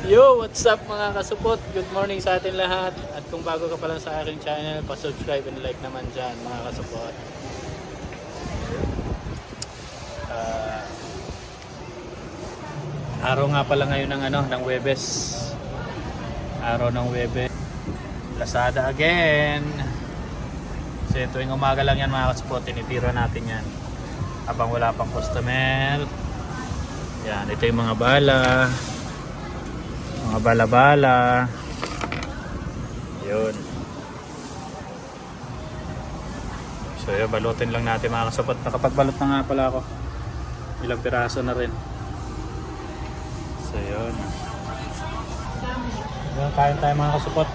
Yo, what's up mga kasupot? Good morning sa atin lahat. At kung bago ka pa lang sa aking channel, pa-subscribe and like naman dyan mga kasupot. Araw nga pala ngayon ng Webes. Araw ng Webes. Lazada again. Kasi tuwing umaga lang yan mga kasupot, tinitira natin yan. Habang wala pang customer. Yan, ito yung mga bala. Mga bala-bala. Yun. So yun, balutin lang natin mga kasupot. Nakapagbalot na nga pala ako. Ilang piraso na rin. So yun. Yun, kain tayo mga kasupot.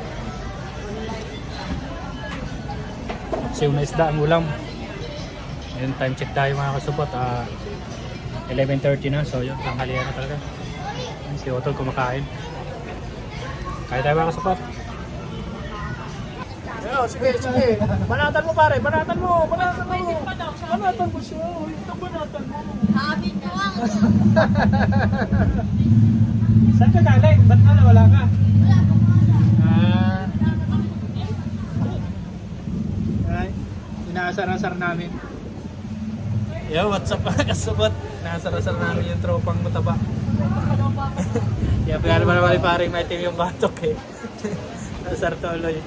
Siw na isda ang ulam. Yun, time check tayo mga kasupot. 11:30 na. So yun, tanghalian na talaga. Si Otol kumakain. Kaya tayo mga kasupot. Yo, sige. Banatan mo pare, banatan mo. Banatan mo siya. Ito banatan mo. Habit ko lang. Saan ka galing? Ba't wala ka? Wala pa Ay, inaasar-asar namin. Yo, what's up mga kasupot? Inaasar-asar namin yung tropang mataba. Kaya pinano ba naman paring may team yung batok eh. Nasar tuloy.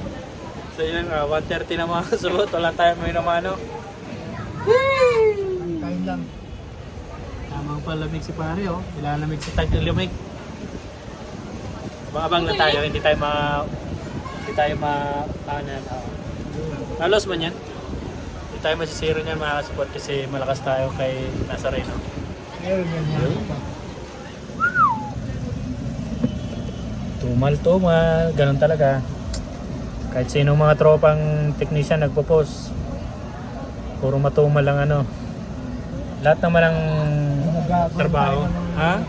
So yun, 1:30 na mga kasubot. Wala tayo may namano. Kain lang. Tamang palamig si pare oh. Ilalamig si tag ng lumig. Abang lang tayo. Hindi tayo kanan. Talos man yan. Hindi tayo masisiro niyan mga kasubot kasi malakas tayo kay Nazareno. Tumal, ganun talaga. Kahit sinong mga tropang technician nagpo-post, puro matumal lang ano. Lahat naman ng trabaho. Ha?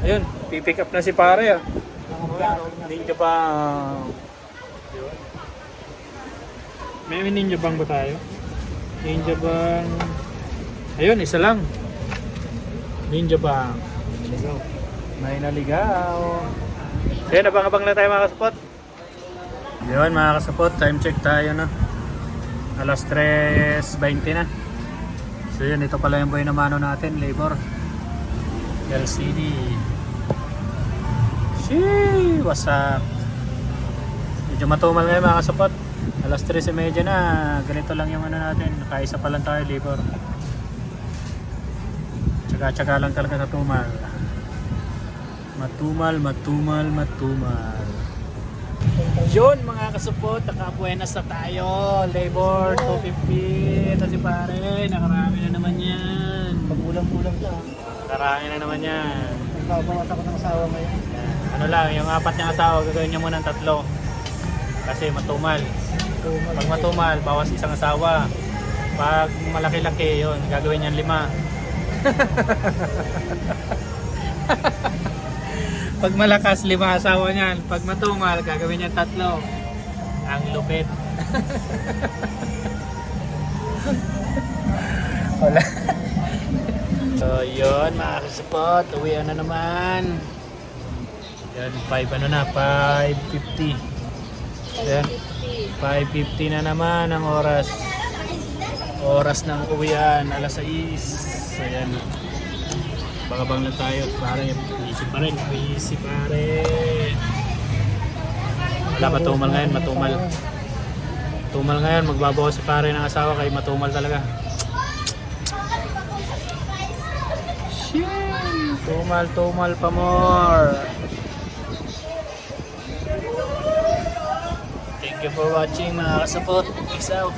Ayun, pipick up na si pare ah. Ninja ba? May ninja bang ba tayo? Ninja bang? Ayun, isa lang. Ninja bang? May naligaw. Ayun, abang-abang na tayo mga kasupot. Yun mga kasupot, time check tayo na. Alas 3:20 na. So yun, ito pala yung buhay na mano natin, labor. LCD. Sheesh, what's up? Medyo matumal ngayon mga kasupot. Alas 3:30 na, ganito lang yung ano natin. Nakaisa pa lang tayo, labor. Tsaga-tsaga lang talaga sa tumal. Matumal. Yun mga kasupot, nakabuenas na tayo. Labor, 250. Ito si pare, nakarami na naman yan. Pag-ulang-ulang ka. Nakarami na naman yan. Nagbabawas ako ng asawa ngayon. Ano lang, yung 4 niyang asawa, gagawin niya muna ng 3. Kasi matumal. Pag matumal, bawas isang asawa. Pag malaki-laki, yun, gagawin niyan 5. Pag malakas, 5 asawa niyan. Pag matumal, gagawin niyan 3. Ang lupit. Wala. So yun mga kasupot, uwian na naman. Yan, 5:50. Yan, 5:50 na naman ang oras. Oras ng uwian, alas 6. Ayan. Bangabang lang tayo, pare. Busy pare. Wala, matumal ngayon, matumal. Tumal ngayon, magbabawas si pare ng asawa kay matumal talaga. Tumal pa more. Thank you for watching mga kasupot. Peace out.